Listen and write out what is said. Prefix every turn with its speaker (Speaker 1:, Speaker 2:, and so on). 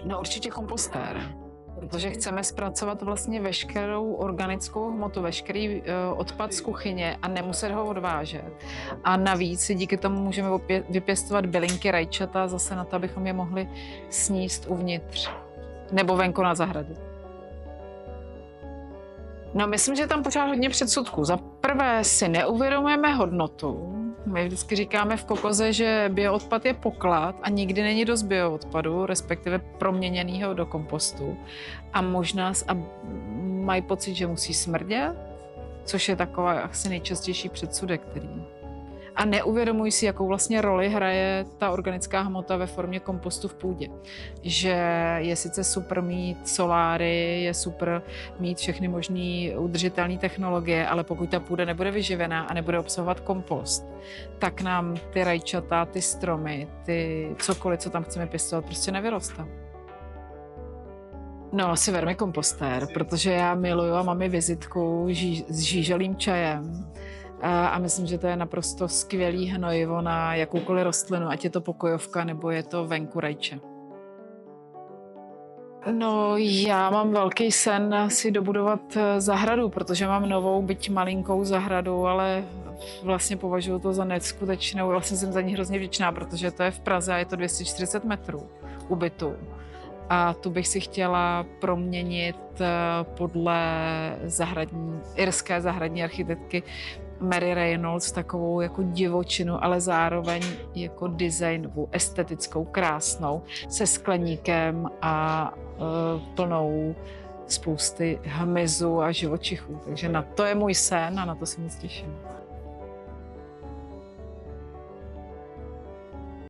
Speaker 1: No určitě kompostér, protože chceme zpracovat vlastně veškerou organickou hmotu, veškerý odpad z kuchyně a nemuset ho odvážet. A navíc si díky tomu můžeme vypěstovat bylinky, rajčata zase na to, abychom je mohli sníst uvnitř nebo venku na zahradě. No, myslím, že je tam pořád hodně předsudků. Za prvé si neuvědomujeme hodnotu. My vždycky říkáme v Kokoze, že bioodpad je poklad a nikdy není dost bioodpadu, respektive proměněného do kompostu. A možná mají pocit, že musí smrdět, což je taková asi nejčastější předsudek, který. A neuvědomují si, jakou vlastně roli hraje ta organická hmota ve formě kompostu v půdě. Že je sice super mít soláry, je super mít všechny možné udržitelné technologie, ale pokud ta půda nebude vyživená a nebude obsahovat kompost, tak nám ty rajčata, ty stromy, ty cokoliv, co tam chceme pěstovat, prostě nevyroste. No, asi vermikompostér, protože já miluju a mám i vizitku s žíželým čajem. A myslím, že to je naprosto skvělý hnojivo na jakoukoliv rostlinu, ať je to pokojovka nebo je to venku rajče. No, já mám velký sen si dobudovat zahradu, protože mám novou, byť malinkou zahradu, ale vlastně považuji to za neskutečnou. Vlastně jsem za ní hrozně vděčná, protože to je v Praze a je to 240 metrů u bytu. A tu bych si chtěla proměnit podle irské zahradní architektky Mary Reynolds takovou jako divočinu, ale zároveň jako designovou, estetickou, krásnou, se skleníkem a plnou spousty hmyzu a živočichů. Takže na to je můj sen a na to se moc těším.